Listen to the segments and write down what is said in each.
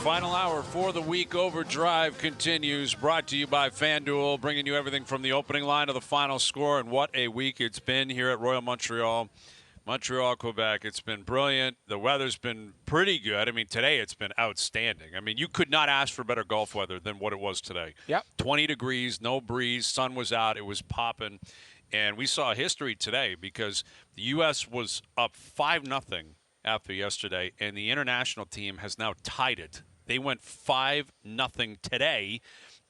Final hour for the week. Overdrive continues, brought to you by FanDuel, bringing you everything from the opening line to the final score. And what a week it's been here at Royal Montreal. Montreal, Quebec, it's been brilliant. The weather's been pretty good. I mean, today it's been outstanding. I mean, you could not ask for better golf weather than what it was today. Yep. 20 degrees, no breeze, sun was out, it was popping. And we saw history today because the U.S. was up 5-0 after yesterday, and the international team has now tied it. They went 5-0 today,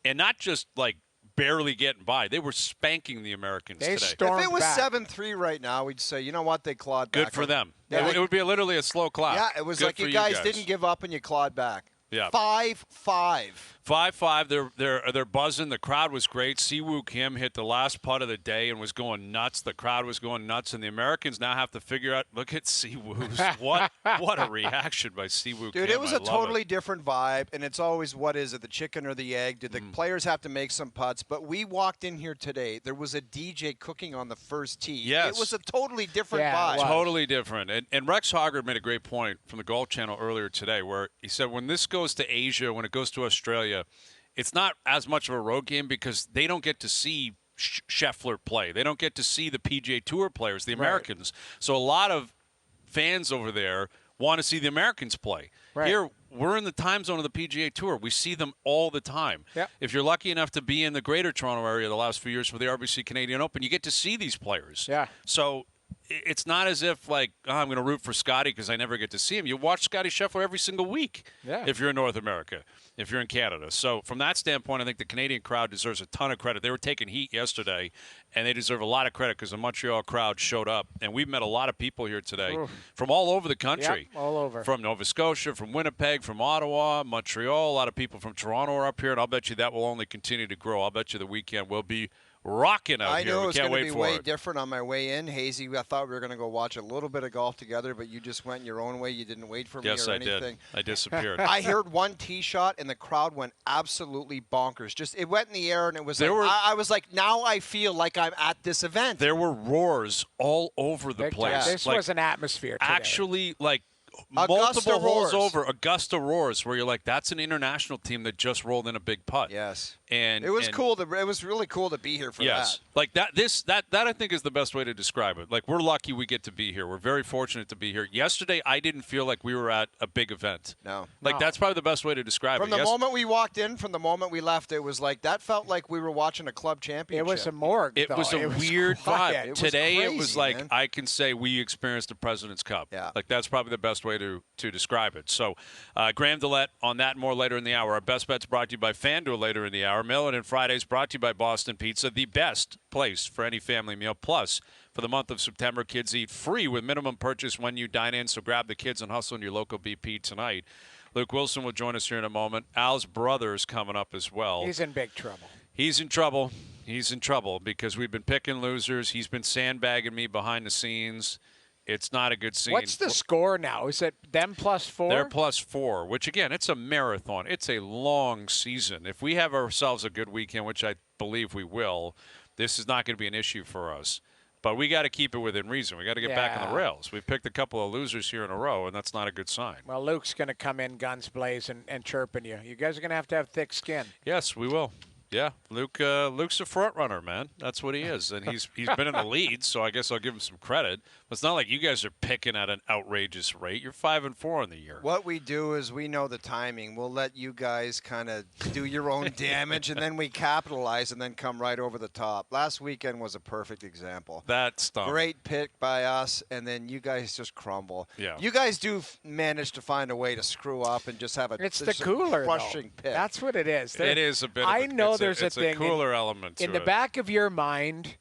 and not just like barely getting by. They were spanking the Americans today. If it was 7-3 right now, we'd say, you know what, they clawed back. Good for them. Yeah, it would be literally a slow clap. Yeah, it was Good like you guys didn't give up and you clawed back. Yeah. 5-5. 5-5. They're buzzing. The crowd was great. Siwoo Kim hit the last putt of the day and was going nuts. The crowd was going nuts, and the Americans now have to figure out. Look at Siwoo's. What a reaction by Siwoo Kim. Dude, it was a totally different vibe, and it's always, what is it, the chicken or the egg? Did the players have to make some putts? But we walked in here today. There was a DJ cooking on the first tee. Yes. It was a totally different vibe. Totally different. And Rex Hoggard made a great point from the Golf Channel earlier today where he said when this goes to Asia, when it goes to Australia, it's not as much of a road game because they don't get to see Scheffler play. They don't get to see the PGA Tour players, the Americans. Right. So a lot of fans over there want to see the Americans play. Right. Here, we're in the time zone of the PGA Tour. We see them all the time. Yep. If you're lucky enough to be in the greater Toronto area the last few years for the RBC Canadian Open, you get to see these players. Yeah. So it's not as if, like, I'm going to root for Scotty because I never get to see him. You watch Scotty Scheffler every single week if you're in North America, if you're in Canada. So from that standpoint, I think the Canadian crowd deserves a ton of credit. They were taking heat yesterday, and they deserve a lot of credit because the Montreal crowd showed up. And we've met a lot of people here today from all over the country. Yep, all over. From Nova Scotia, from Winnipeg, from Ottawa, Montreal. A lot of people from Toronto are up here, and I'll bet you that will only continue to grow. I'll bet you the weekend will be rocking out here. I knew it we was can't going wait to be for way it. different on my way in. Hazy, I thought we were going to go watch a little bit of golf together, but you just went your own way. You didn't wait for me or anything. Yes, I did. I disappeared. I heard one tee shot, and the crowd went absolutely bonkers. Just it went in the air, and it was I was like, now I feel like I'm at this event. There were roars all over the place. This was an atmosphere today. Actually, like, Augusta multiple holes roars. over, Augusta roars, where you're like, that's an international team that just rolled in a big putt. Yes, and it was cool. It was really cool to be here for that. Like that. That I think is the best way to describe it. Like, we're lucky we get to be here. We're very fortunate to be here. Yesterday, I didn't feel like we were at a big event. No, that's probably the best way to describe it. From the moment we walked in, from the moment we left, it was like that felt like we were watching a club championship. It was a morgue. It was a weird vibe. Today, crazy, it was like, man. I can say we experienced the Presidents Cup. Yeah. Like, that's probably the best way to describe it. So, Graham DeLaet on that and more later in the hour. Our best bets brought to you by FanDuel later in the hour. Millen and Fridays brought to you by Boston Pizza, the best place for any family meal. Plus, for the month of September, kids eat free with minimum purchase when you dine in. So grab the kids and hustle in your local BP tonight. Luke Willson will join us here in a moment. Al's brother is coming up as well. He's in big trouble. He's in trouble. He's in trouble because we've been picking losers. He's been sandbagging me behind the scenes. It's not a good scene. What's the score now? Is it them +4? They're +4, which, again, it's a marathon. It's a long season. If we have ourselves a good weekend, which I believe we will, this is not going to be an issue for us. But we got to keep it within reason. We got to get back on the rails. We've picked a couple of losers here in a row, and that's not a good sign. Well, Luke's going to come in guns blazing and chirping you. You guys are going to have thick skin. Yes, we will. Yeah, Luke's a front runner, man. That's what he is, and he's been in the lead, so I guess I'll give him some credit. But it's not like you guys are picking at an outrageous rate. You're 5-4 on the year. What we do is we know the timing. We'll let you guys kind of do your own damage, and then we capitalize and then come right over the top. Last weekend was a perfect example. That stunk. Great pick by us, and then you guys just crumble. Yeah. You guys do manage to find a way to screw up and just have a It's the cooler, crushing pick. That's what it is. It is a bit. I know there's a thing. It's a cooler element to in the back of your mind.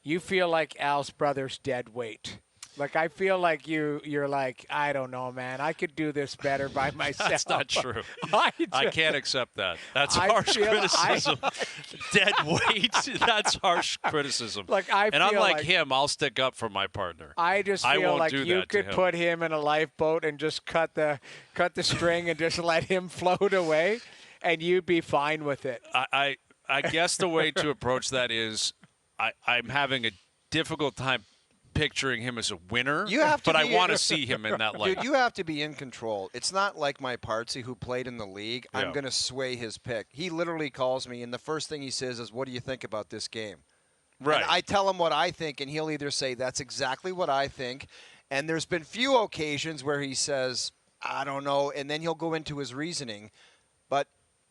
You feel like Al's brother's dead weight. Like, I feel like you're like, I don't know, man. I could do this better by myself. That's not true. I can't accept that. That's harsh criticism. Dead weight. That's harsh criticism. And unlike him, I'll stick up for my partner. I just feel like you could put him in a lifeboat and just cut the string and just let him float away, and you'd be fine with it. I guess the way to approach that is I'm having a difficult time picturing him as a winner. You have to but I be- want to see him in that light. Dude, you have to be in control. It's not like my Partsy who played in the league. Yeah. I'm going to sway his pick. He literally calls me, and the first thing he says is, "What do you think about this game?" Right. And I tell him what I think, and he'll either say, "That's exactly what I think," and there's been few occasions where he says, "I don't know," and then he'll go into his reasoning. But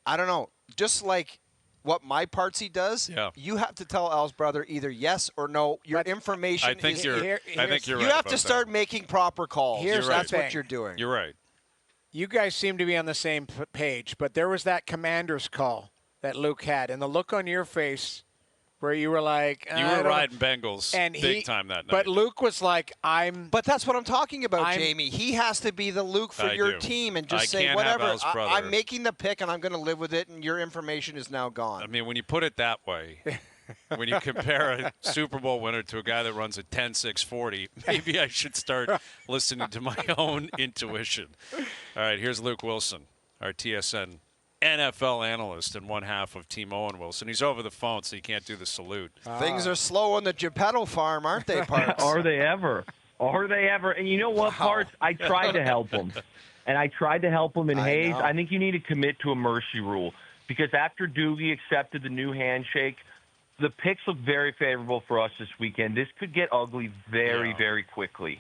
I don't know. Just like what my Partsy does, you have to tell Al's brother either yes or no. Your information I think is you're right. You have to start making proper calls. That's what you're doing. You're right. You guys seem to be on the same page, but there was that Commanders call that Luke had, and the look on your face where you were like, you were riding Bengals and big time that night. But Luke was like, But that's what I'm talking about, Jamie. He has to be the Luke for your team and just say, whatever, I'm making the pick and I'm going to live with it, and your information is now gone. I mean, when you put it that way, when you compare a Super Bowl winner to a guy that runs a 10.640, maybe I should start listening to my own intuition. All right, here's Luke Willson, our TSN NFL analyst and one half of Team Owen Wilson. He's over the phone, so he can't do the salute. Things are slow on the Geppetto farm, aren't they, Parts? Are they ever? Are they ever? And you know what, Parts? I tried to help him. And I tried to help him in Hayes. I think you need to commit to a mercy rule because after Doogie accepted the new handshake, the picks look very favorable for us this weekend. This could get ugly very, very quickly.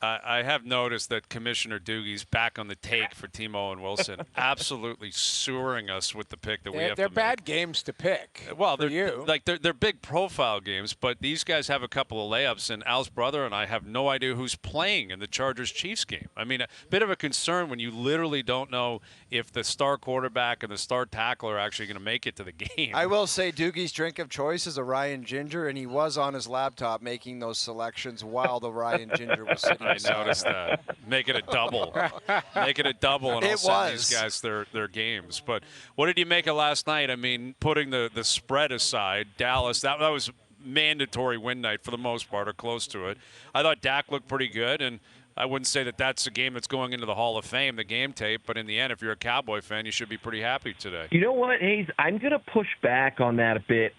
I have noticed that Commissioner Doogie's back on the take for Team Owen Wilson, absolutely sewering us with the pick that we have to They're make. bad games to pick. Well, they're big profile games, but these guys have a couple of layups, and Al's brother and I have no idea who's playing in the Chargers-Chiefs game. I mean, a bit of a concern when you literally don't know if the star quarterback and the star tackle are actually going to make it to the game. I will say Doogie's drink of choice is a Ryan Ginger, and he was on his laptop making those selections while the Ryan Ginger was sitting. I noticed that. Make it a double. Make it a double, and I'll send these guys their games. But what did you make of last night? I mean, putting the spread aside, Dallas, that was mandatory win night for the most part, or close to it. I thought Dak looked pretty good, and I wouldn't say that that's a game that's going into the Hall of Fame, the game tape, but in the end, if you're a Cowboy fan, you should be pretty happy today. You know what, Hayes? I'm going to push back on that a bit.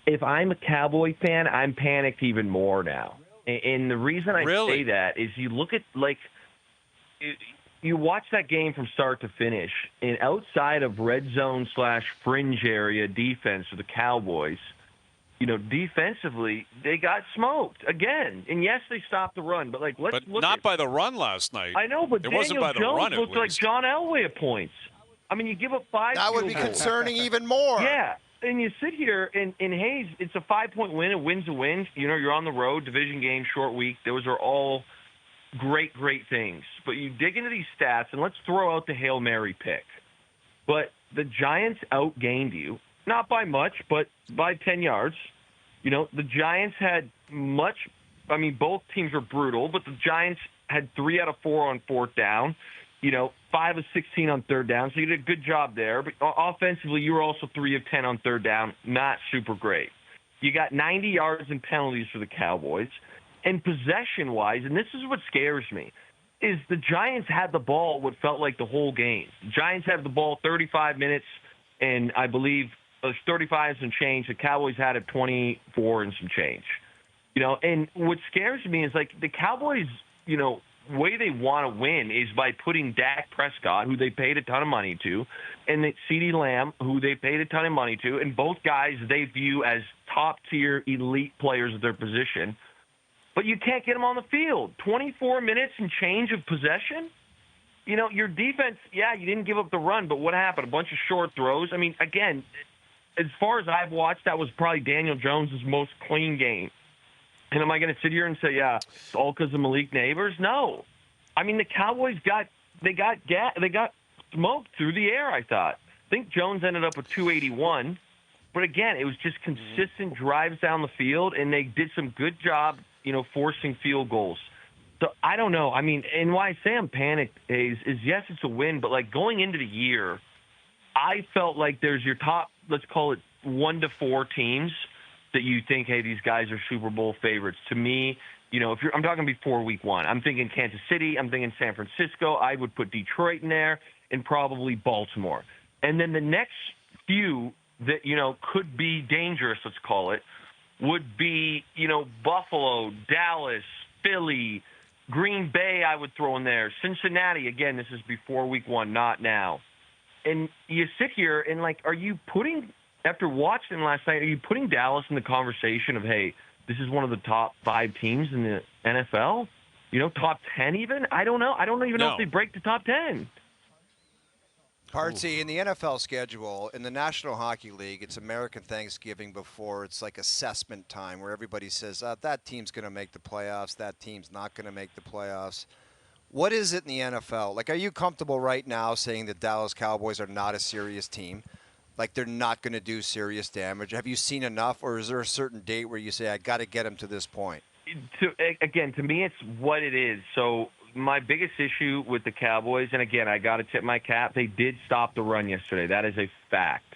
If I'm a Cowboy fan, I'm panicked even more now. And the reason I say that is you look at, you watch that game from start to finish, and outside of red zone / fringe area defense for the Cowboys, defensively, they got smoked again. And yes, they stopped the run, but let's look not by the run last night. I know, but it wasn't by the run. It looked like John Elway at points. I mean, you give up 5. That would be concerning even more. Yeah. And you sit here, in Hayes, it's a 5-point win. A win's a win. You're on the road, division game, short week. Those are all great, great things. But you dig into these stats, and let's throw out the Hail Mary pick. But the Giants outgained you, not by much, but by 10 yards. The Giants had both teams were brutal, but the Giants had 3 out of 4 on fourth down. 5 of 16 on third down, so you did a good job there. But offensively, you were also 3 of 10 on third down, not super great. You got 90 yards in penalties for the Cowboys. And possession-wise, and this is what scares me, is the Giants had the ball what felt like the whole game. The Giants had the ball 35 minutes, and I believe it was 35 and some change. The Cowboys had it 24 and some change. And what scares me is, the Cowboys, way they want to win is by putting Dak Prescott, who they paid a ton of money to, and CeeDee Lamb, who they paid a ton of money to, and both guys they view as top-tier elite players of their position. But you can't get them on the field. 24 minutes and change of possession? Your defense, you didn't give up the run, but what happened? A bunch of short throws? I mean, again, as far as I've watched, that was probably Daniel Jones' most clean game. And am I going to sit here and say, it's all because of Malik Neighbors? No. I mean, the Cowboys got smoked through the air, I thought. I think Jones ended up with 281. But again, it was just consistent drives down the field, and they did some good job, forcing field goals. So I don't know. I mean, and why I say I'm panicked is yes, it's a win, but going into the year, I felt like there's your top, let's call it 1 to 4 teams that you think, hey, these guys are Super Bowl favorites. To me, I'm talking before week 1, I'm thinking Kansas City, I'm thinking San Francisco, I would put Detroit in there, and probably Baltimore. And then the next few that, could be dangerous, let's call it, would be, Buffalo, Dallas, Philly, Green Bay I would throw in there. Cincinnati, again, this is before week 1, not now. And you sit here and, are you putting, after watching last night, are you putting Dallas in the conversation of, hey, this is one of the top 5 teams in the NFL? Top 10 even? I don't know. I don't even know if they break the top 10. Partsy, in the NFL schedule, in the National Hockey League, it's American Thanksgiving before it's like assessment time where everybody says, that team's going to make the playoffs, that team's not going to make the playoffs. What is it in the NFL? Are you comfortable right now saying the Dallas Cowboys are not a serious team? They're not going to do serious damage? Have you seen enough, or is there a certain date where you say, I got to get them to this point? To me, it's what it is. So my biggest issue with the Cowboys, and again, I got to tip my cap, they did stop the run yesterday. That is a fact.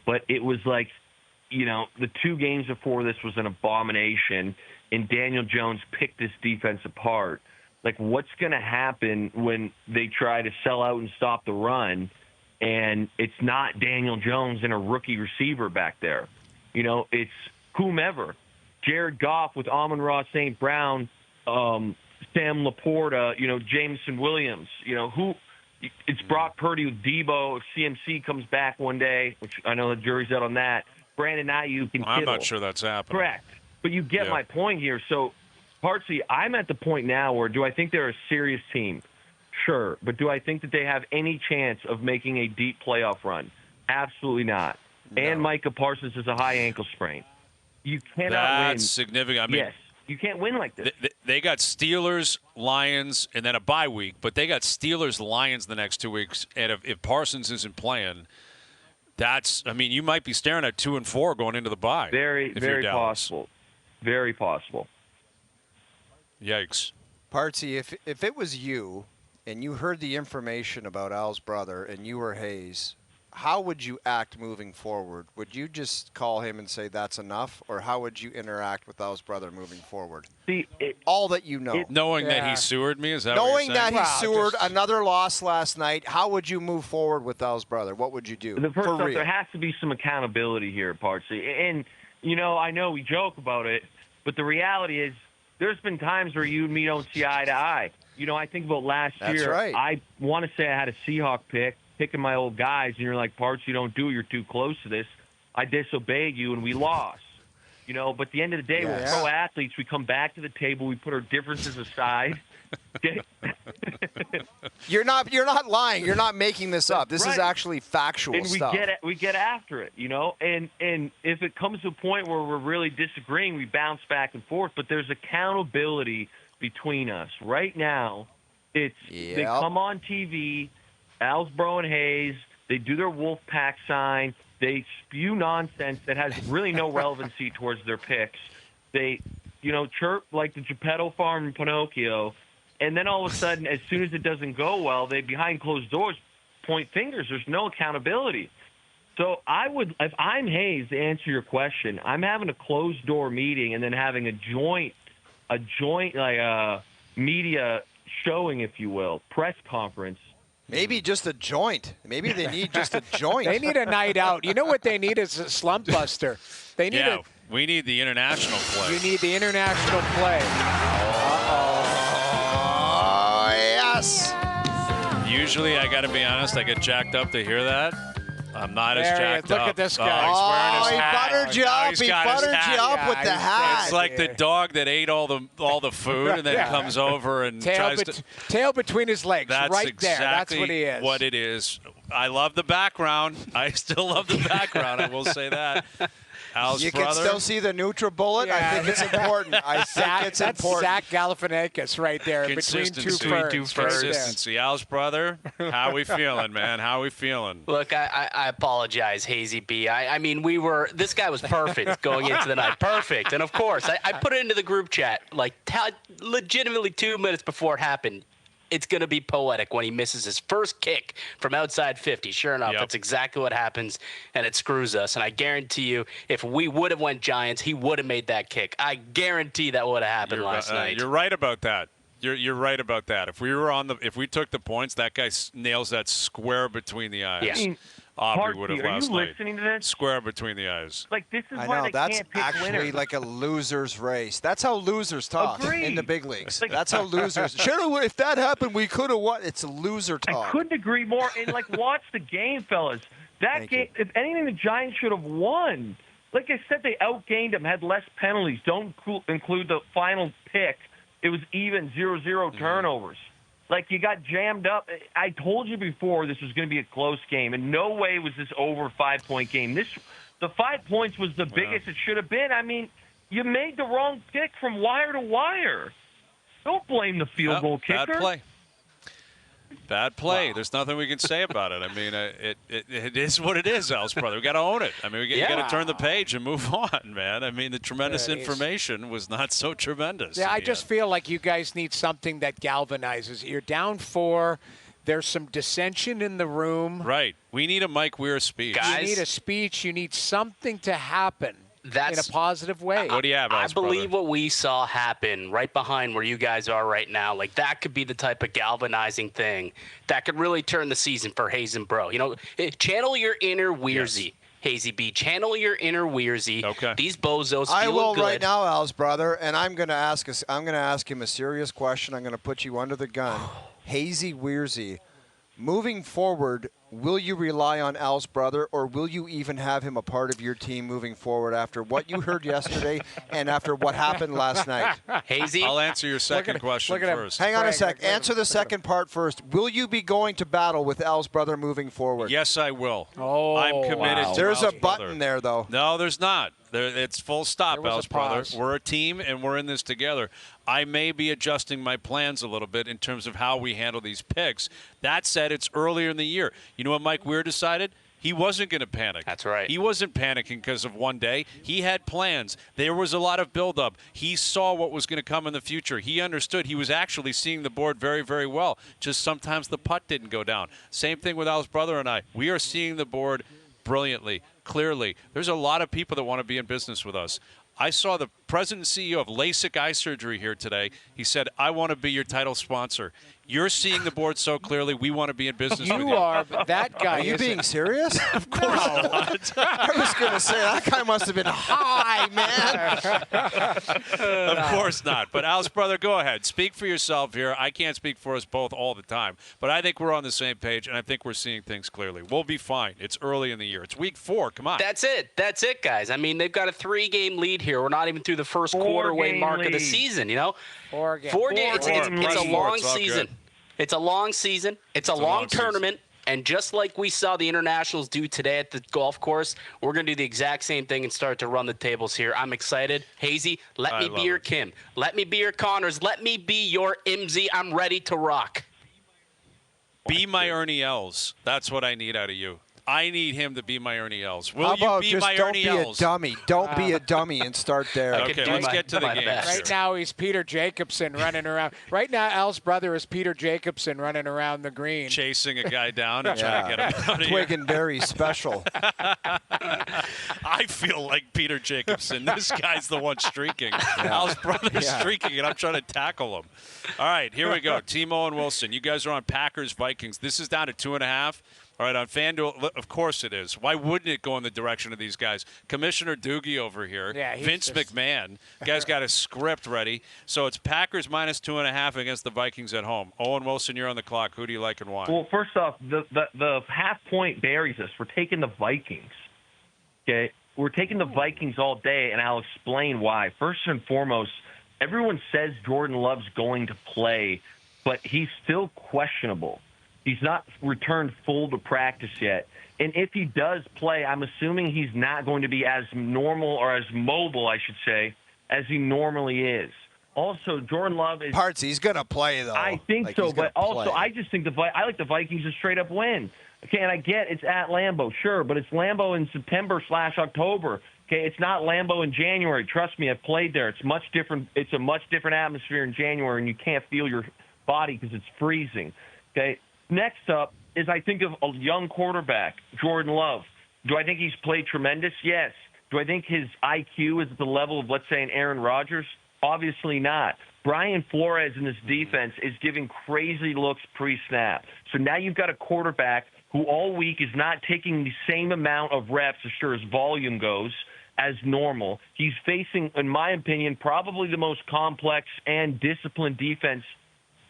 But it was the 2 games before this was an abomination, and Daniel Jones picked this defense apart. What's going to happen when they try to sell out and stop the run, and it's not Daniel Jones and a rookie receiver back there? It's whomever. Jared Goff with Amon-Ra St. Brown, Sam Laporta, Jameson Williams. It's Brock Purdy with Debo. If CMC comes back one day, which I know the jury's out on that, Brandon Ayuk and Kittle. I'm not sure that's happening. Correct. But you get my point here. So, Partsy, I'm at the point now where do I think they're a serious team? Sure. But do I think that they have any chance of making a deep playoff run? Absolutely not. No. And Micah Parsons has a high ankle sprain. You cannot win. That's significant. Yes. You can't win like this. They got Steelers, Lions, and then a bye week. But they got Steelers, Lions the next 2 weeks. And if Parsons isn't playing, you might be staring at 2-4 going into the bye. Very, very possible. Very possible. Yikes. Partsy, if it was you and you heard the information about Al's brother and you were Hayes, how would you act moving forward? Would you just call him and say that's enough, or how would you interact with Al's brother moving forward? All that you know. Knowing that he sewered me? Is that knowing what you're saying? that he sewered another loss last night, how would you move forward with Al's brother? What would you do? First off, there has to be some accountability here, Partsy. And, I know we joke about it, but the reality is there's been times where you and me don't see eye to eye. I think about last year. That's right. I want to say I had a Seahawk picking my old guys, and you're like, Parts, you don't do it. You're too close to this. I disobeyed you, and we lost. But at the end of the day, we're pro athletes. We come back to the table. We put our differences aside. You're not lying. You're not making this up. This is actually factual stuff. And we get after it, And if it comes to a point where we're really disagreeing, we bounce back and forth. But there's accountability between us. Right now, it's they come on TV, Al's Bryan Hayes, they do their wolf pack sign, they spew nonsense that has really no relevancy towards their picks. They, chirp like the Geppetto Farm in Pinocchio, and then all of a sudden, as soon as it doesn't go well, they behind closed doors point fingers. There's no accountability. So if I'm Hayes, to answer your question, I'm having a closed door meeting and then having a joint media showing, if you will, press conference. Maybe just a joint. Maybe they need just a joint. They need a night out. You know what they need is a slump buster. They need we need the international play. You need the international play. Oh, yes. Usually, I got to be honest, I get jacked up to hear that. I'm not as jacked Look up. at this guy. He's wearing his he hat. buttered you up. He buttered you up with the hat. It's like the dog that ate all the food and then comes over and tries to tail between his legs. That's right exactly there. That's what he is. What it is. I love the background. I still love the background. I will say that. Al's you brother. can still see the NutriBullet. Yeah. I think it's important. That's Zach Galifianakis right there between two ferns. Consistency. Al's brother, how we feeling, man? How we feeling? Look, I apologize, Hazy B. I mean, this guy was perfect going into the night. Perfect. And, of course, I put it into the group chat, legitimately 2 minutes before it happened. It's going to be poetic when he misses his first kick from outside 50. Sure enough, that's exactly what happens, and it screws us. And I guarantee you, if we would have went Giants, he would have made that kick. I guarantee that would have happened last night. You're right about that. You're right about that. If we took the points, that guy nails that square between the eyes. Yeah. Aubrey would have are last you night. listening to this? Square between the eyes. Like, this is I why know, they that's can't pick actually winners. like a loser's race. That's how losers talk in the Agreed. big leagues. Like- That's how losers. Sure, if that happened, we could have won. It's a loser talk. I couldn't agree more. And, like, watch the game, fellas. That Thank game, you. if anything, the Giants should have won. Like I said, they outgained them, had less penalties. Don't include the final pick. It was even 0-0 turnovers. Like, you got jammed up. I told you before this was going to be a close game. In no way was this over 5-point game. The 5 points was the biggest it should have been. I mean, you made the wrong pick from wire to wire. Don't blame the field goal kicker. Bad play. Bad play. Wow. There's nothing we can say about it. I mean, it is what it is, Al's brother. We got to own it. I mean, you got to turn the page and move on, man. I mean, the tremendous information was not so tremendous. Yeah, I just feel like you guys need something that galvanizes. You're down 4. There's some dissension in the room. Right. We need a Mike Weir speech. Guys, you need a speech. You need something to happen in a positive way. What do you have, I Al's believe brother? what we saw happen right behind where you guys are right now, like that could be the type of galvanizing thing that could really turn the season for Hayes and Bro. You know, channel your inner Weirzy. Yes. Hazy B, channel your inner Weirzy. Okay. These bozos I feeling will good. right now, Al's brother, and I'm going to ask him a serious question. I'm going to put you under the gun. Hazy Weirzy, moving forward, will you rely on Al's brother, or will you even have him a part of your team moving forward after what you heard yesterday and after what happened last night? Hazy, I'll answer your second question first. Hang on a sec. Answer the second part first. Will you be going to battle with Al's brother moving forward? Yes, I will. Oh, I'm committed to There's Al's a brother. button there, though. No, there's not. It's full stop, Al's brother. pause. We're a team, and we're in this together. I may be adjusting my plans a little bit in terms of how we handle these picks. That said, it's earlier in the year. You know what Mike Weir decided? He wasn't going to panic. That's right. He wasn't panicking because of one day. He had plans. There was a lot of buildup. He saw what was going to come in the future. He understood. He was actually seeing the board very, very well. Just sometimes the putt didn't go down. Same thing with Al's brother and I. We are seeing the board brilliantly, clearly. There's a lot of people that want to be in business with us. I saw the president and CEO of LASIK eye surgery here today. He said, I want to be your title sponsor. You're seeing the board so clearly. We want to be in business with you. You are, but that guy Are you being serious? Of course not. I was going to say, that guy must have been high, man. Of course not. But Al's brother, go ahead. Speak for yourself here. I can't speak for us both all the time. But I think we're on the same page, and I think we're seeing things clearly. We'll be fine. It's early in the year. It's week 4. Come on. That's it, guys. I mean, they've got a 3-game lead here. We're not even through the first quarter-way mark of the season, you know? 4 games. 4 games. It's a long It's all season. good. It's a long season. It's a long tournament. And just like we saw the internationals do today at the golf course, we're going to do the exact same thing and start to run the tables here. I'm excited. Hazy, let me be your Kim. Let me be your Connors. Let me be your Imsy. I'm ready to rock. Be my Ernie Els. That's what I need out of you. I need him to be my Ernie Els. Will How about you be just my don't Ernie be Els? a dummy. Don't be a dummy and start there. Okay, let's get to the game. Right now, he's Peter Jacobson running around. Right now, Al's brother is Peter Jacobson running around the green. Chasing a guy down and trying to get him out of Twig here. and Berry special. I feel like Peter Jacobson. This guy's the one streaking. Al's brother's streaking, and I'm trying to tackle him. All right, here we go. Timo and Wilson. You guys are on Packers-Vikings. This is down to 2.5. All right, on FanDuel, of course it is. Why wouldn't it go in the direction of these guys? Commissioner Doogie over here, Vince McMahon, guy's got a script ready. So it's Packers minus 2.5 against the Vikings at home. Owen Wilson, you're on the clock. Who do you like and why? Well, first off, the half point buries us. We're taking the Vikings. Okay, we're taking the Vikings all day, and I'll explain why. First and foremost, everyone says Jordan Love's going to play, but he's still questionable. He's not returned full to practice yet. And if he does play, I'm assuming he's not going to be as normal or as mobile, I should say, as he normally is. Also, Jordan Love is... Parts, he's going to play, though. I think so, but also I just think I like the Vikings to straight up win. Okay, and I get it's at Lambeau, sure, but it's Lambeau in September/October. Okay, it's not Lambeau in January. Trust me, I've played there. It's much different. It's a much different atmosphere in January, and you can't feel your body because it's freezing. Okay. Next up is I think of a young quarterback, Jordan Love. Do I think he's played tremendous? Yes. Do I think his IQ is at the level of, let's say, an Aaron Rodgers? Obviously not. Brian Flores in this defense is giving crazy looks pre-snap. So now you've got a quarterback who all week is not taking the same amount of reps as far as volume goes as normal. He's facing, in my opinion, probably the most complex and disciplined defense,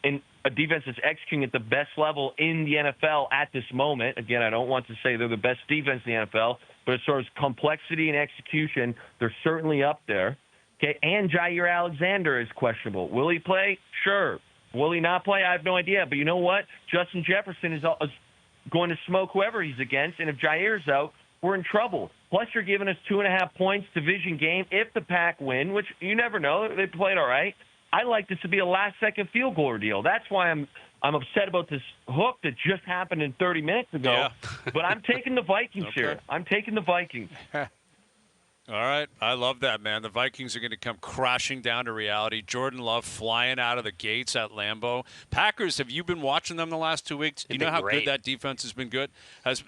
in a defense that's executing at the best level in the NFL at this moment. Again, I don't want to say they're the best defense in the NFL, but as far as complexity and execution, they're certainly up there. Okay, and Jair Alexander is questionable. Will he play? Sure. Will he not play? I have no idea. But you know what? Justin Jefferson is going to smoke whoever he's against, and if Jair's out, we're in trouble. Plus, you're giving us 2.5 points division game if the Pack win, which you never know. They played all right. I like this to be a last-second field goal deal. That's why I'm upset about this hook that just happened in 30 minutes ago. Yeah. But I'm taking the Vikings here. I'm taking the Vikings. All right. I love that, man. The Vikings are going to come crashing down to reality. Jordan Love flying out of the gates at Lambeau. Packers, have you been watching them the last 2 weeks? Do you know how good that defense has been good?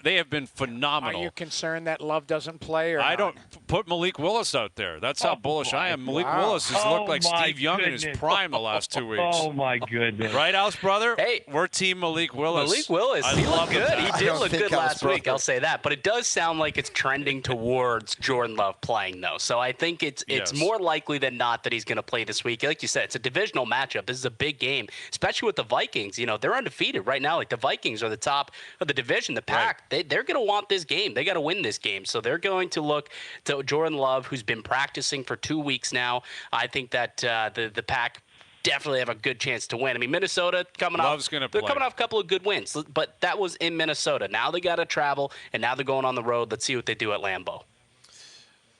They have been phenomenal. Are you concerned that Love doesn't play? Or I not? don't put Malik Willis out there. That's how bullish I am. Malik Willis has looked like Steve Young in his prime the last 2 weeks. Oh, my goodness. Right, House brother? Hey. We're team Malik Willis. Malik Willis, he looked good. He did look good last week, I'll say that. But it does sound like it's trending towards Jordan Love playing, though. So I think it's more likely than not that he's going to play this week. Like you said, it's a divisional matchup. This is a big game, especially with the Vikings. You know, they're undefeated right now. Like, the Vikings are the top of the division, the Pack. Right. They're going to want this game. They got to win this game. So they're going to look to Jordan Love, who's been practicing for 2 weeks now. I think that the Pack definitely have a good chance to win. I mean, Minnesota they're coming off a couple of good wins, but that was in Minnesota. Now they got to travel, and now they're going on the road. Let's see what they do at Lambeau.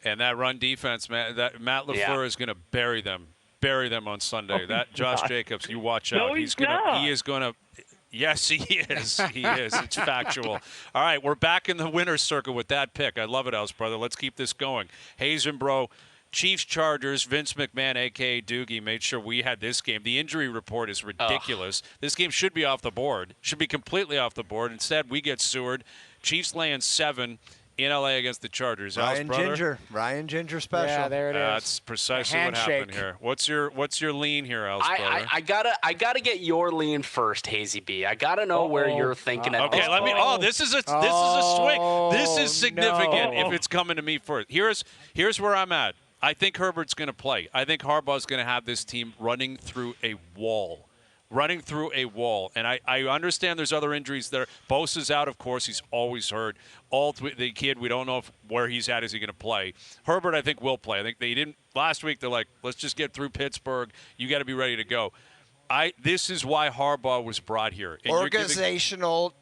And that run defense, man, that Matt LaFleur is going to bury them on Sunday. That Josh Jacobs, you watch out. No, he is going to. Yes, he is. He is. It's factual. All right, we're back in the winner's circle with that pick. I love it, House brother. Let's keep this going. Hayes and Bro, Chiefs Chargers. Vince McMahon, a.k.a. Doogie, made sure we had this game. The injury report is ridiculous. This game should be off the board. Should be completely off the board. Instead, we get Seward. Chiefs laying 7. In LA against the Chargers. Ryan Ginger special. Yeah, there it is. That's precisely what happened here. What's your lean here, Al's brother? I gotta get your lean first, Hazy B. I gotta know where you're thinking at. Okay, let me. Oh, this is a swing. This is significant. If it's coming to me first, here's where I'm at. I think Herbert's going to play. I think Harbaugh's going to have this team running through a wall. And I understand there's other injuries there. Bosa's out, of course. He's always hurt. The kid, we don't know where he's at. Is he going to play? Herbert, I think, will play. I think they didn't last week. They're like, let's just get through Pittsburgh. You got to be ready to go. This is why Harbaugh was brought here. And organizational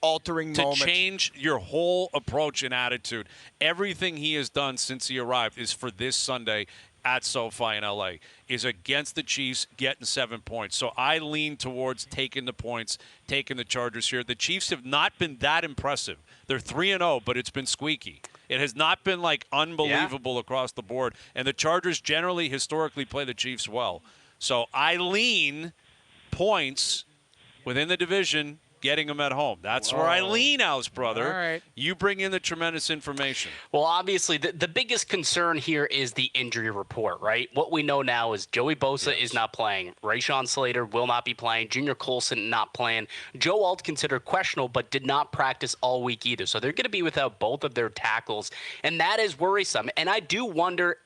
altering moment. To change your whole approach and attitude. Everything he has done since he arrived is for this Sunday at SoFi in LA, is against the Chiefs, getting 7 points. So I lean towards taking the points, taking the Chargers here. The Chiefs have not been that impressive. They're 3-0, but it's been squeaky. It has not been like unbelievable across the board. And the Chargers generally, historically, play the Chiefs well. So I lean points within the division, getting them at home. That's where I lean, House brother. All right. You bring in the tremendous information. Well, obviously, the biggest concern here is the injury report, right? What we know now is Joey Bosa is not playing. Rashawn Slater will not be playing. Junior Colson not playing. Joe Alt considered questionable, but did not practice all week either. So they're going to be without both of their tackles, and that is worrisome. And I do wonder,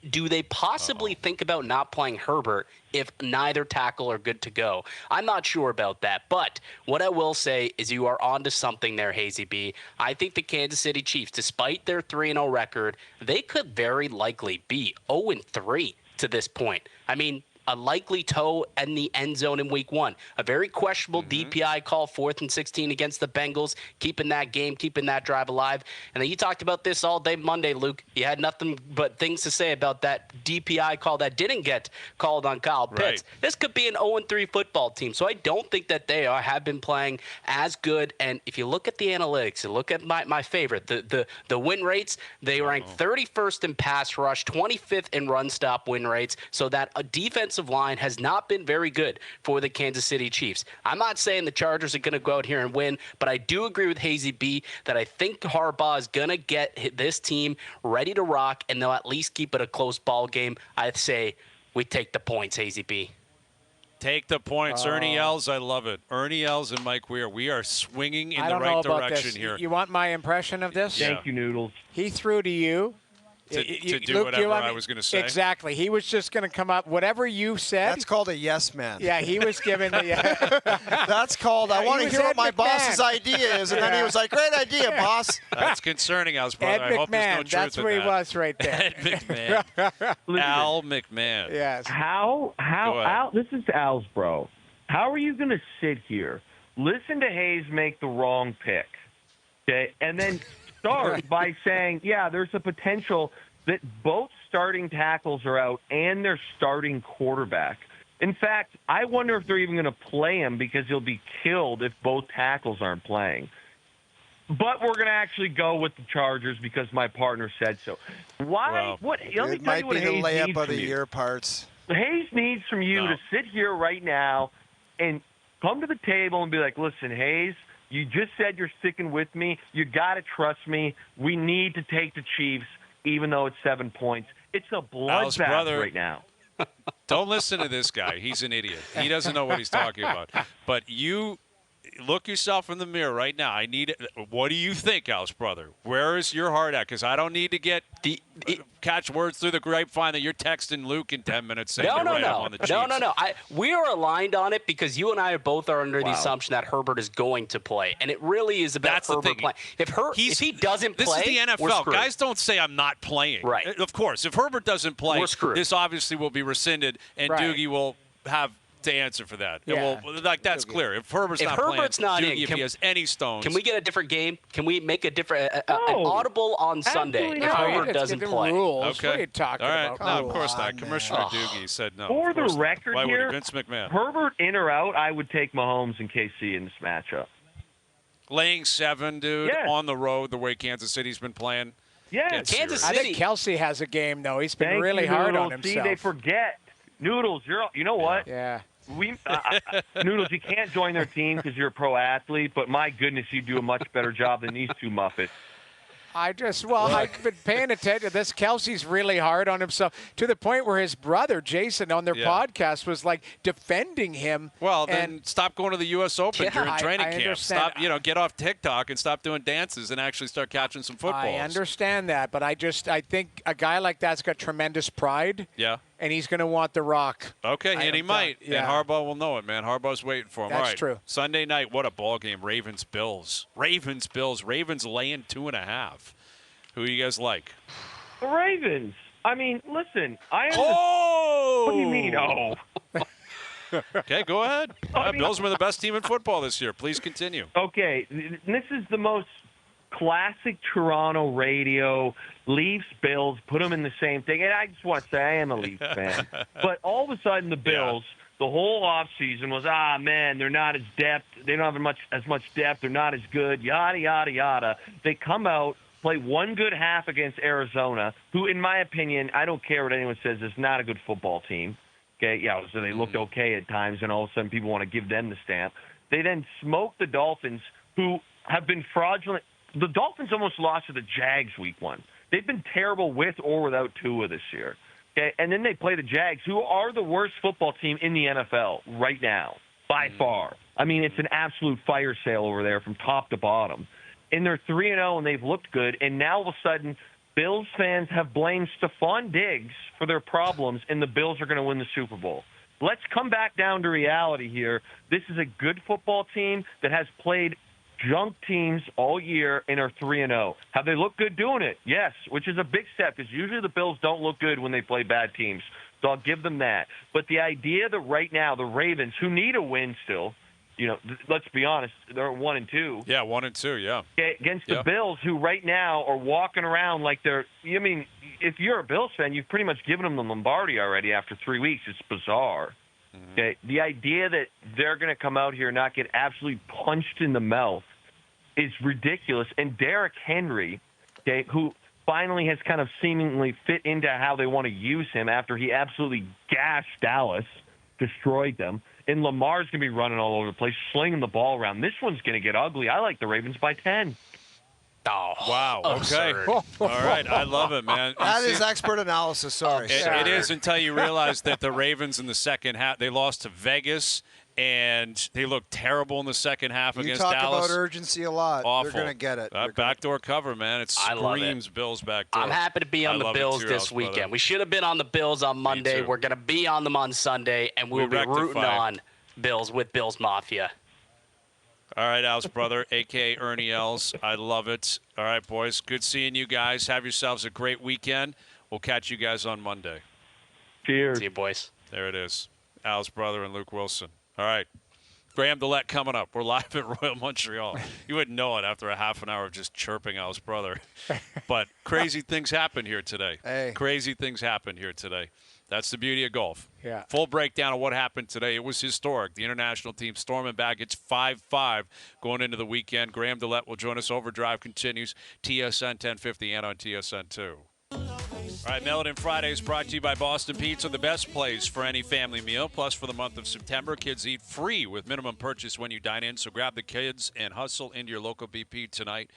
do they possibly think about not playing Herbert if neither tackle are good to go? I'm not sure about that. But what I will say is you are onto something there, Hazy B. I think the Kansas City Chiefs, despite their 3-0 record, they could very likely be 0-3 to this point. I mean, a likely toe in the end zone in week 1. A very questionable DPI call, 4th and 16 against the Bengals, keeping that game, keeping that drive alive. And then you talked about this all day Monday, Luke. You had nothing but things to say about that DPI call that didn't get called on Kyle Pitts. Right. This could be an 0-3 football team. So I don't think that they have been playing as good. And if you look at the analytics, you look at my favorite, the win rates, they rank 31st in pass rush, 25th in run stop win rates. So that a defensive line has not been very good for the Kansas City Chiefs. I'm not saying the Chargers are going to go out here and win, but I do agree with Hazy B that I think Harbaugh is going to get this team ready to rock, and they'll at least keep it a close ball game. I'd say We take the points, Hazy B. Take the points. Ernie Els, I love it. Ernie Els and Mike Weir. We are swinging in the right direction here. You want my impression of this? Yeah. Thank you, Noodles. He threw to you. To do Luke, whatever I was going to say. Exactly. He was just going to come up. Whatever you said. That's called a yes man. Yeah, he was given the. That's called, I want to hear what my boss's idea is. And then he was like, great idea, boss. That's concerning, Al's brother. Ed I hope there's no McMahon. truth That's in where that. he was right there. Ed McMahon. Al McMahon. Yes. How Al, this is Al's bro. How are you going to sit here, listen to Hayes make the wrong pick, okay, and then start by saying, yeah, there's a potential that both starting tackles are out and their starting quarterback. In fact, I wonder if they're even going to play him because he'll be killed if both tackles aren't playing. But we're going to actually go with the Chargers because my partner said so. Why? Well, Let me It tell might you what be the Hayes layup needs of from the you. year parts. Hayes needs from you to sit here right now and come to the table and be like, listen, Hayes, you just said you're sticking with me. You got to trust me. We need to take the Chiefs, even though it's 7 points. It's a Al's bloodbath brother- right now. Don't listen to this guy. He's an idiot. He doesn't know what he's talking about. But you look yourself in the mirror right now. I need it. What do you think, Al's brother? Where is your heart at? Because I don't need to get catch words through the grapevine that you're texting Luke in 10 minutes saying No. on the Chiefs. No. We are aligned on it because you and I both are under the assumption that Herbert is going to play, and it really is about That's the Herbert thing. playing. If he doesn't play, this is the we're NFL. screwed. Guys don't say I'm not playing. Right. Of course, if Herbert doesn't play, We're screwed. this obviously will be rescinded, and Right. Doogie will have to answer for that. Yeah. That's clear. If Herbert's If not Herbert's playing, not in, Doogie, if he has any stones, Can we get a different game? Can we make a different an No. audible on Sunday Absolutely if not. Herbert It's doesn't the play? Rules. Okay. What are you talking All right. about? No, of Rules. course not. man. Commissioner Doogie said no. For Of the course not. record Why would here, he? Vince McMahon. Herbert in or out, I would take Mahomes and KC in this matchup. Laying 7, dude, Yes. on the road the way Kansas City's been playing. Yes. Get Kansas serious. I City. think Kelsey has a game, though. He's been Thank really you, hard on Noodles. himself. See, they forget. Noodles, you know what? Yeah. Noodles, you can't join their team because you're a pro athlete, but my goodness, you do a much better job than these two Muppets. I've been paying attention to this. Kelsey's really hard on himself to the point where his brother, Jason, on their podcast was like defending him. Well, then and stop going to the U.S. Open Yeah, during training I camp. understand. Stop, get off TikTok and stop doing dances and actually start catching some footballs. I understand that, but I think a guy like that's got tremendous pride. Yeah. And he's going to want the rock. Okay, I and he don't might. doubt- yeah. And Harbaugh will know it, man. Harbaugh's waiting for him. That's All right. true. Sunday night, what a ball game. Ravens-Bills. Ravens-Bills. Ravens laying 2.5. Who you guys like? The Ravens. I mean, listen, I understand. Oh! What do you mean, oh? Okay, go ahead. I mean- Bills were the best team in football this year. Please continue. Okay, this is the most classic Toronto radio, Leafs, Bills, put them in the same thing. And I just want to say I am a Leafs fan. But all of a sudden the Bills, the whole offseason was, man, they're not as depth. They don't have as much depth. They're not as good, yada, yada, yada. They come out, play one good half against Arizona, who, in my opinion, I don't care what anyone says, is not a good football team. Okay, yeah, so they looked okay at times, and all of a sudden people want to give them the stamp. They then smoked the Dolphins, who have been fraudulent. The Dolphins almost lost to the Jags week 1. They've been terrible with or without Tua this year. Okay, and then they play the Jags, who are the worst football team in the NFL right now, by far. I mean, it's an absolute fire sale over there from top to bottom. And they're 3-0, and they've looked good. And now all of a sudden, Bills fans have blamed Stephon Diggs for their problems, and the Bills are going to win the Super Bowl. Let's come back down to reality here. This is a good football team that has played junk teams all year and are 3-0. Have they looked good doing it? Yes, which is a big step because usually the Bills don't look good when they play bad teams. So I'll give them that. But the idea that right now the Ravens, who need a win still, let's be honest, they're 1-2. Yeah, 1-2, yeah. Against the Bills, who right now are walking around like they're – I mean, if you're a Bills fan, you've pretty much given them the Lombardi already after 3 weeks. It's bizarre. Okay, the idea that they're going to come out here and not get absolutely punched in the mouth is ridiculous. And Derrick Henry, okay, who finally has kind of seemingly fit into how they want to use him after he absolutely gashed Dallas, destroyed them. And Lamar's going to be running all over the place, slinging the ball around. This one's going to get ugly. I like the Ravens by 10. Oh, Wow. Okay. absurd. All right. I love it, man. That is expert analysis. Sorry. It is until you realize that the Ravens in the second half, they lost to Vegas, and they looked terrible in the second half You against talk Dallas. about urgency a lot. Awful. They're going to get it. Backdoor cover, man. It I love it. screams Bills backdoor. I'm happy to be on the Bills this weekend. Brother. We should have been on the Bills on Monday. too. We're going to be on them on Sunday, and we'll be rooting rectify. on Bills with Bills Mafia. All right, Al's brother, a.k.a. Ernie Els. I love it. All right, boys. Good seeing you guys. Have yourselves a great weekend. We'll catch you guys on Monday. Cheers. See you, boys. There it is. Al's brother and Luke Willson. All right. Graham DeLaet coming up. We're live at Royal Montreal. You wouldn't know it after a half an hour of just chirping Al's brother. But crazy things happen here today. Hey. Crazy things happen here today. That's the beauty of golf. Yeah. Full breakdown of what happened today. It was historic. The international team storming back. It's 5-5 going into the weekend. Graham DeLaet will join us. OverDrive continues. TSN 1050 and on TSN 2. All right, Melody Friday is brought to you by Boston Pizza, the best place for any family meal. Plus, for the month of September, kids eat free with minimum purchase when you dine in. So grab the kids and hustle into your local BP tonight.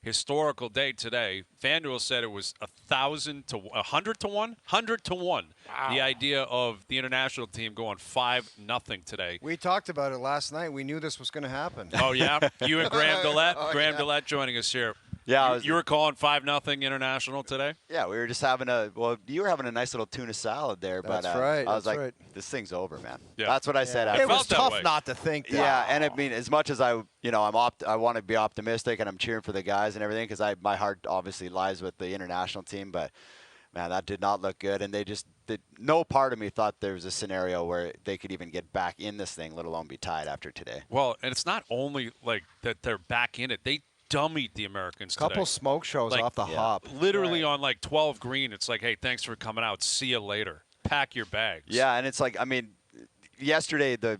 Historical day today. FanDuel said it was 100 to 1. 100 to 1. Wow. The idea of the international team going 5-0 today. We talked about it last night. We knew this was going to happen. Oh yeah, you and Graham DeLaet. Oh, Graham yeah. DeLaet joining us here. Yeah, you were calling 5-0 international today. Yeah, we were just having you were having a nice little tuna salad there, but That's right, I was that's like, right. this thing's over, man. Yeah. That's what I said. It after. It was felt that tough way. not to think that. Yeah, and I mean, as much as I want to be optimistic and I'm cheering for the guys and everything because my heart obviously lies with the international team, but man, that did not look good, and no part of me thought there was a scenario where they could even get back in this thing, let alone be tied after today. Well, and it's not only like that they're back in it. They dummied the Americans Couple today. smoke shows Like, off the hop. Literally on like 12 green, it's like, hey, thanks for coming out. See you later. Pack your bags. Yeah, and it's like, I mean, yesterday the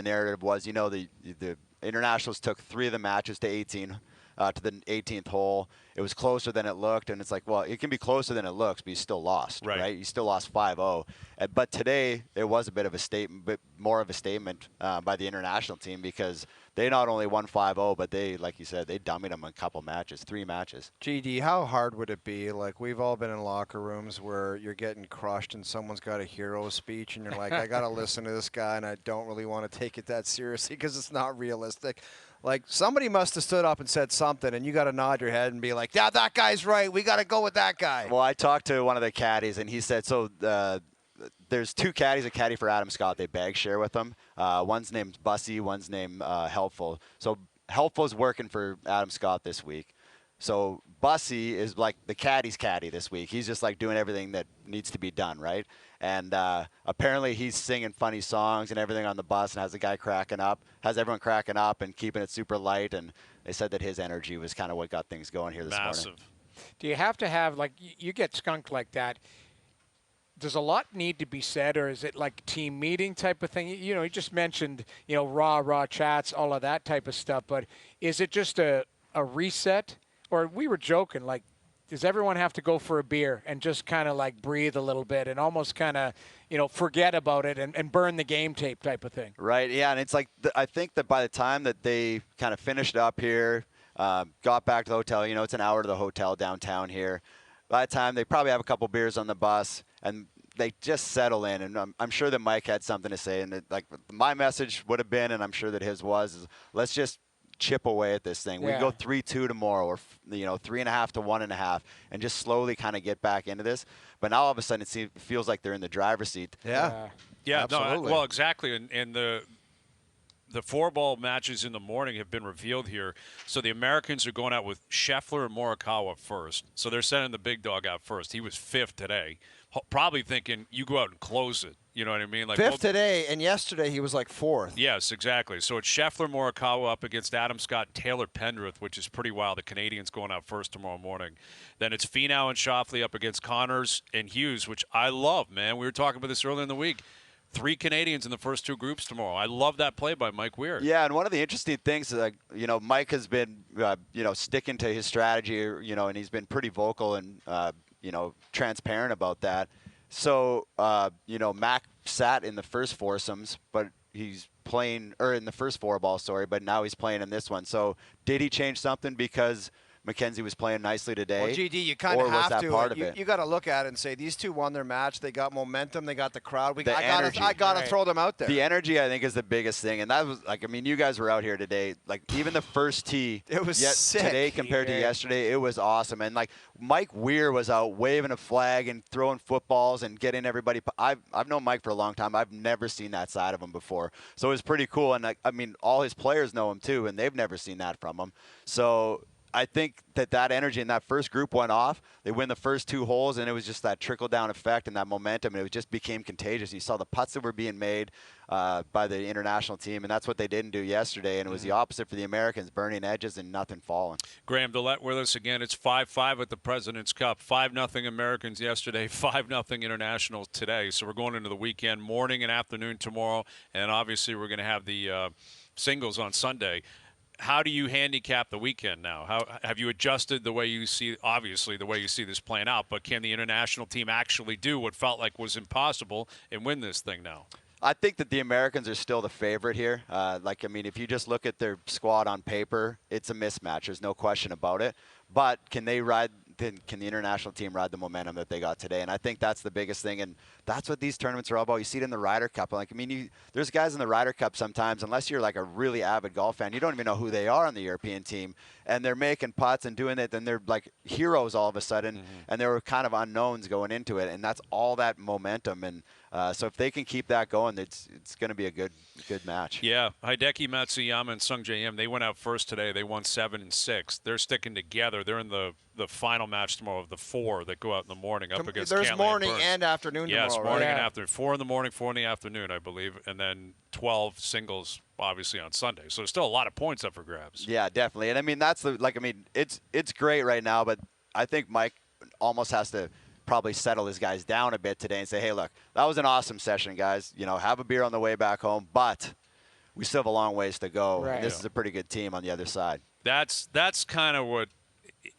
narrative was, the internationals took 3 of the matches to 18 to the 18th hole. It was closer than it looked, and it's like, well, it can be closer than it looks, but you still lost, right? You still lost 5-0. But today it was a bit of a statement, but more of a statement by the international team because they not only won 5-0, but they, like you said, they dummied them in a couple matches, 3 matches. GD, how hard would it be? Like, we've all been in locker rooms where you're getting crushed and someone's got a hero speech and you're like, I got to listen to this guy and I don't really want to take it that seriously because it's not realistic. Like, somebody must have stood up and said something and you got to nod your head and be like, yeah, that guy's right. We got to go with that guy. Well, I talked to one of the caddies and he said, there's 2 caddies, a caddy for Adam Scott. They bag share with him. One's named Bussy, one's named Helpful. So Helpful's working for Adam Scott this week. So Bussy is like the caddy's caddy this week. He's just like doing everything that needs to be done, right? And apparently he's singing funny songs and everything on the bus and has everyone cracking up and keeping it super light. And they said that his energy was kind of what got things going here this Massive. morning. Do you have to have, like, you get skunked like that? Does a lot need to be said, or is it like team meeting type of thing? You just mentioned, raw chats, all of that type of stuff. But is it just a reset? Or we were joking, like, does everyone have to go for a beer and just kind of like breathe a little bit and almost kind of, forget about it and burn the game tape type of thing? Right, yeah, and it's like I think that by the time that they kind of finished up here, got back to the hotel, it's an hour to the hotel downtown here. By the time they probably have a couple beers on the bus and they just settle in, and I'm sure that Mike had something to say, and my message would have been, and I'm sure that his was, is let's just chip away at this thing. We Yeah. go 3-2 tomorrow, or 3.5 to 1.5, and just slowly kind of get back into this. But now all of a sudden it feels like they're in the driver's seat. Yeah. Yeah, Absolutely. well, exactly. And the 4-ball matches in the morning have been revealed here. So the Americans are going out with Scheffler and Morikawa first. So they're sending the big dog out first. He was 5th today. Probably thinking, you go out and close it. You know what I mean? Like 5th today, and yesterday he was like 4th. Yes, exactly. So it's Scheffler, Morikawa up against Adam Scott, Taylor Pendrith, which is pretty wild. The Canadians going out first tomorrow morning. Then it's Finau and Schauffele up against Connors and Hughes, which I love, man. We were talking about this earlier in the week. 3 Canadians in the first 2 groups tomorrow. I love that play by Mike Weir. Yeah, and one of the interesting things is, Mike has been, sticking to his strategy, and he's been pretty vocal and, transparent about that. So, Mac sat in the first foursomes, but he's playing, or in the first 4-ball, sorry, but now he's playing in this one. So did he change something because Mackenzie was playing nicely today? Well, GD, you kind of or was have that to. part of it? You got to look at it and say these two won their match. They got momentum. They got the crowd. I got to throw them out there. The energy, I think, is the biggest thing, and that was you guys were out here today. Like even the first tee, it was sick today compared to yesterday. It was awesome, and like Mike Weir was out waving a flag and throwing footballs and getting everybody. I've known Mike for a long time. I've never seen that side of him before, so it was pretty cool. And all his players know him too, and they've never seen that from him. So I think that energy in that first group went off. They win the first 2 holes, and it was just that trickle-down effect and that momentum, and it just became contagious. You saw the putts that were being made by the international team, and that's what they didn't do yesterday, and it was the opposite for the Americans, burning edges and nothing falling. Graham DeLaet with us again. It's 5-5 at the Presidents Cup. 5-0 Americans yesterday, 5-0 international today. So we're going into the weekend, morning and afternoon tomorrow, and obviously we're going to have the singles on Sunday. How do you handicap the weekend now? How have you adjusted the way you see, obviously, the way you see this playing out, but can the international team actually do what felt like was impossible and win this thing now? I think that the Americans are still the favorite here. If you just look at their squad on paper, it's a mismatch. There's no question about it. But can the international team ride the momentum that they got today? And I think that's the biggest thing, and that's what these tournaments are all about. You see it in the Ryder Cup. There's guys in the Ryder Cup sometimes, unless you're like a really avid golf fan, you don't even know who they are on the European team, and they're making putts and doing it, then they're like heroes all of a sudden, and they were kind of unknowns going into it, and that's all that momentum. And so if they can keep that going, it's going to be a good match. Yeah, Hideki Matsuyama and Sung Jae Im, they went out first today. They won 7-6. They're sticking together. They're in the final match tomorrow of the 4 that go out in the morning up against There's Cantley morning and afternoon tomorrow. Yes, morning right? and afternoon. 4 in the morning, 4 in the afternoon, I believe, and then 12 singles, obviously, on Sunday. So there's still a lot of points up for grabs. Yeah, definitely. And it's great right now, but I think Mike almost has to probably settle his guys down a bit today and say, hey, look, that was an awesome session, guys. Have a beer on the way back home, but we still have a long ways to go. Right. And this is a pretty good team on the other side. That's kind of what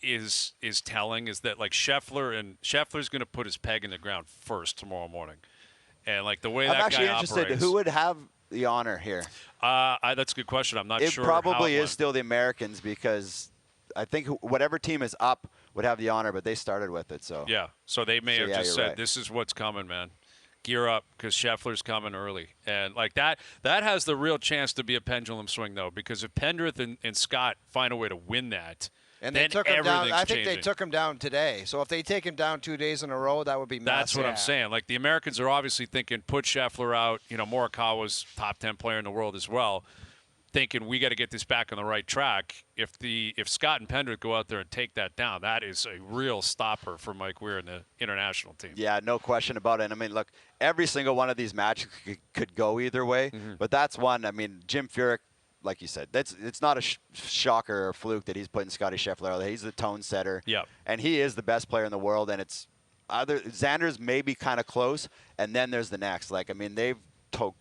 is telling, is that like Scheffler's going to put his peg in the ground first tomorrow morning, and like the way I'm that actually guy interested. operates. Who would have the honor here? That's a good question. I'm not sure. It probably how is still the Americans, because I think whatever team is up would have the honor, but they started with it. So yeah, so they may have just said, right. "This is what's coming, man. Gear up, because Scheffler's coming early." And like that has the real chance to be a pendulum swing, though, because if Pendrith and Scott find a way to win that, and then they took him down. I think changing. they took him down today. So if they take him down 2 days in a row, that would be massive. That's what I'm saying. Like the Americans are obviously thinking, put Scheffler out. Morikawa's top 10 player in the world as well. Thinking we got to get this back on the right track. If Scott and Pendrith go out there and take that down, that is a real stopper for Mike Weir and the international team. Yeah, no question about it. Look, every single one of these matches could go either way, but that's one. Jim Furyk, like you said, it's not a shocker or fluke that he's putting Scotty Scheffler out there. He's the tone setter, and he is the best player in the world. And it's Xander's maybe kind of close, and then there's the next. They've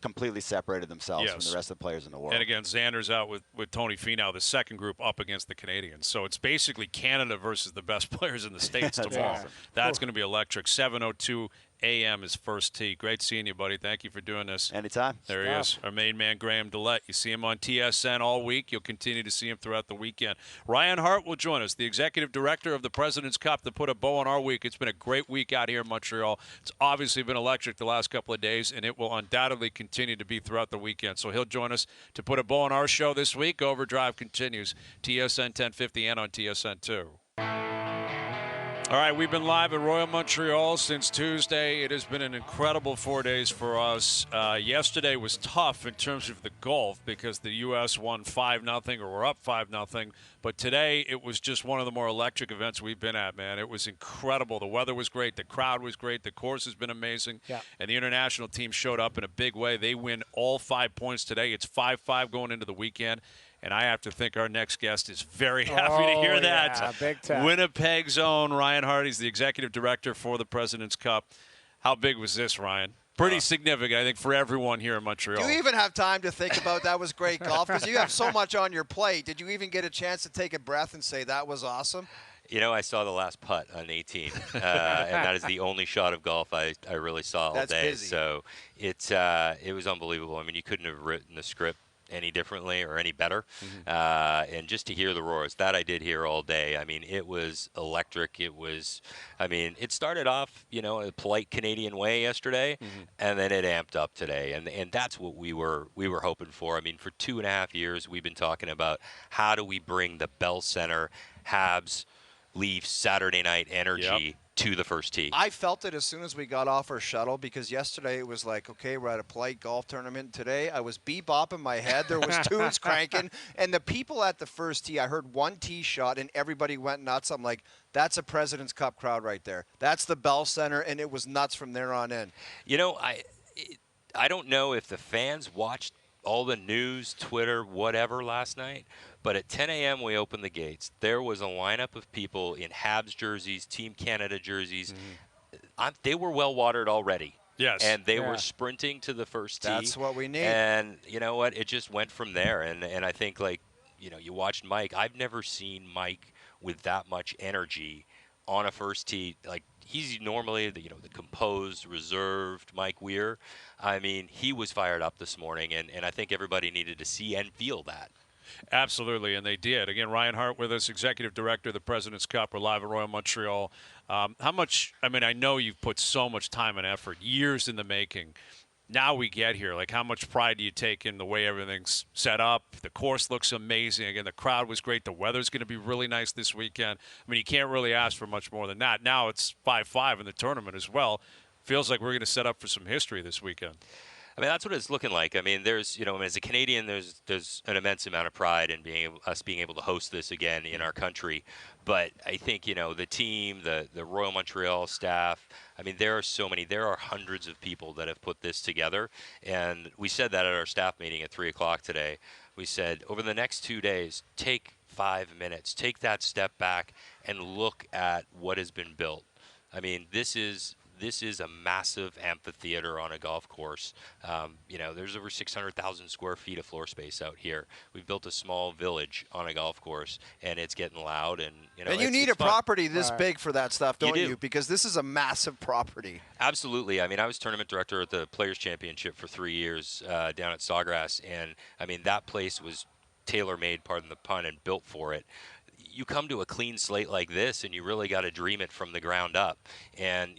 completely separated themselves from the rest of the players in the world. And again, Xander's out with Tony Finau, the second group up against the Canadians. So it's basically Canada versus the best players in the States tomorrow. Awesome. That's going to be electric. 7:02 a.m. is first tee. Great seeing you, buddy. Thank you for doing this. Anytime. There he is, our main man, Graham DeLaet. You see him on TSN all week. You'll continue to see him throughout the weekend. Ryan Hart will join us, the executive director of the Presidents Cup, to put a bow on our week. It's been a great week out here in Montreal. It's obviously been electric the last couple of days, and it will undoubtedly continue to be throughout the weekend. So he'll join us to put a bow on our show this week. OverDrive continues, TSN 1050 and on TSN 2. All right, we've been live at Royal Montreal since Tuesday. It has been an incredible 4 days for us. Yesterday was tough in terms of the golf because the U.S. won 5-0 or were up 5-0. But today it was just one of the more electric events we've been at, man. It was incredible. The weather was great. The crowd was great. The course has been amazing. Yeah. And the international team showed up in a big way. They win all 5 points today. It's 5-5 going into the weekend. And I have to think our next guest is very happy to hear that. Yeah, big time. Winnipeg's own Ryan Hart. He's the executive director for the Presidents Cup. How big was this, Ryan? Pretty significant, I think, for everyone here in Montreal. Do you even have time to think about that was great golf? Because you have so much on your plate. Did you even get a chance to take a breath and say that was awesome? I saw the last putt on 18, and that is the only shot of golf I really saw all That's day. busy. So it was unbelievable. You couldn't have written the script any differently or any better. And just to hear the roars, that I did hear all day. I mean, it was electric. It started off, a polite Canadian way yesterday, and then it amped up today. And that's what we were hoping for. I mean, for 2.5 years, we've been talking about how do we bring the Bell Center, Habs, Leafs, Saturday night energy to the first tee. I felt it as soon as we got off our shuttle, because yesterday it was like, okay, we're at a polite golf tournament. Today I was bebopping my head. There was tunes cranking. And the people at the first tee, I heard one tee shot and everybody went nuts. I'm like, that's a Presidents Cup crowd right there. That's the Bell Center, and it was nuts from there on in. I don't know if the fans watched all the news, Twitter, whatever last night, but at 10 a.m. we opened the gates. There was a lineup of people in Habs jerseys, Team Canada jerseys. They were well watered already. Yes. And they were sprinting to the first tee. That's what we need. And you know what? It just went from there. And I think, you watched Mike. I've never seen Mike with that much energy on a first tee. Like, he's normally the composed, reserved Mike Weir. I mean, he was fired up this morning, and I think everybody needed to see and feel that. Absolutely, and they did. Again, Ryan Hart with us, Executive Director of the Presidents Cup. We're live at Royal Montreal. I know you've put so much time and effort, years in the making. Now we get here. Like, how much pride do you take in the way everything's set up? The course looks amazing. Again, the crowd was great. The weather's going to be really nice this weekend. I mean, you can't really ask for much more than that. Now it's 5-5 in the tournament as well. Feels like we're going to set up for some history this weekend. I mean, that's what it's looking like. I mean, there's, as a Canadian, there's an immense amount of pride in us being able to host this again in our country. But I think, the team, the Royal Montreal staff, I mean, there are hundreds of people that have put this together. And we said that at our staff meeting at 3 o'clock today. We said, over the next 2 days, take 5 minutes, take that step back and look at what has been built. I mean, this is a massive amphitheater on a golf course. There's over 600,000 square feet of floor space out here. We've built a small village on a golf course, and it's getting loud. And you need a fun. Property this big for that stuff, don't you? Because this is a massive property. Absolutely. I mean, I was tournament director at the Players Championship for 3 years down at Sawgrass, and I mean, that place was tailor-made, pardon the pun, and built for it. You come to a clean slate like this, and you really got to dream it from the ground up. And,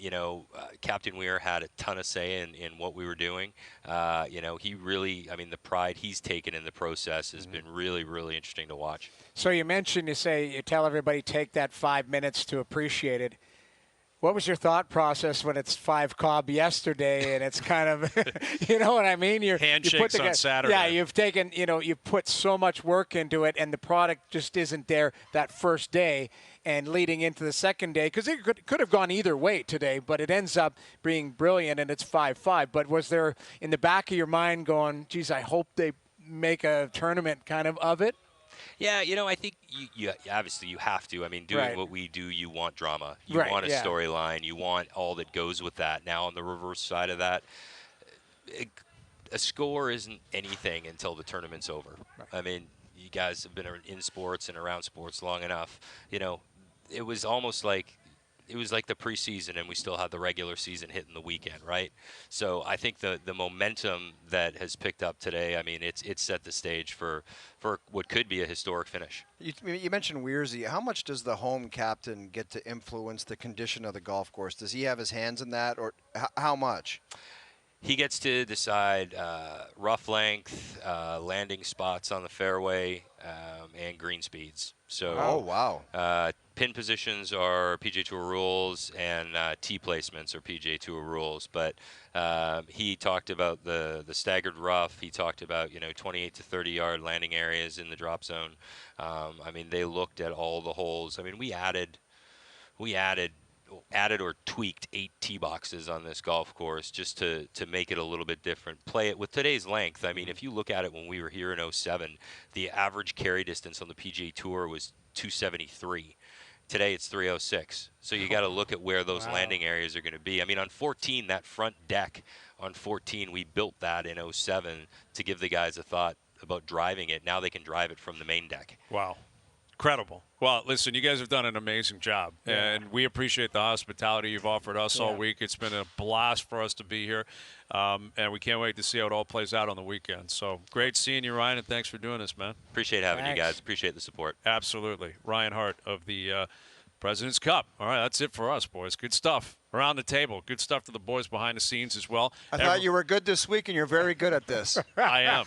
Captain Weir had a ton of say in what we were doing. He really, the pride he's taken in the process has been really, really interesting to watch. So you mentioned, you tell everybody take that 5 minutes to appreciate it. What was your thought process when it's 5 Cobb yesterday and it's kind of, you know what I mean? Handshakes on Saturday. Yeah, you've taken, you've put so much work into it, and the product just isn't there that first day and leading into the second day, because it could have gone either way today, but it ends up being brilliant, and it's 5-5. But was there in the back of your mind going, geez, I hope they make a tournament kind of it? Yeah, I think you obviously you have to. I mean, doing what we do, you want drama. You want a storyline. You want all that goes with that. Now, on the reverse side of that, a score isn't anything until the tournament's over. Right. I mean, you guys have been in sports and around sports long enough. It was almost like the preseason, and we still had the regular season hitting the weekend, right? So I think the momentum that has picked up today, I mean, it's set the stage for what could be a historic finish. You mentioned Weirzy. How much does the home captain get to influence the condition of the golf course? Does he have his hands in that, or how much? He gets to decide rough length, landing spots on the fairway, and green speeds. So, pin positions are PGA Tour rules, and tee placements are PGA Tour rules. But he talked about the staggered rough. He talked about 28 to 30 yard landing areas in the drop zone. I mean, they looked at all the holes. I mean, we added or tweaked 8 tee boxes on this golf course just to make it a little bit different. Play it with today's length. I mean, if you look at it when we were here in 07, the average carry distance on the PGA Tour was 273. Today it's 306. So you got to look at where those landing areas are going to be. I mean, on 14, that front deck on 14, we built that in 07 to give the guys a thought about driving it. Now they can drive it from the main deck. Wow. Incredible. Well, listen, you guys have done an amazing job, and we appreciate the hospitality you've offered us all week. It's been a blast for us to be here, and we can't wait to see how it all plays out on the weekend. So great seeing you, Ryan, and thanks for doing this, man. Appreciate having you guys. Appreciate the support. Absolutely. Ryan Hart of the Presidents Cup. All right, that's it for us, boys. Good stuff. Around the table. Good stuff to the boys behind the scenes as well. I thought you were good this week, and you're very good at this. I am.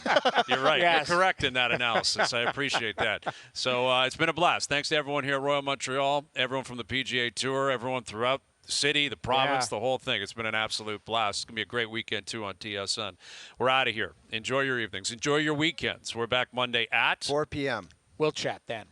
You're right. Yes. You're correct in that analysis. I appreciate that. So it's been a blast. Thanks to everyone here at Royal Montreal, everyone from the PGA Tour, everyone throughout the city, the province, the whole thing. It's been an absolute blast. It's going to be a great weekend, too, on TSN. We're out of here. Enjoy your evenings. Enjoy your weekends. We're back Monday at 4 p.m. We'll chat then.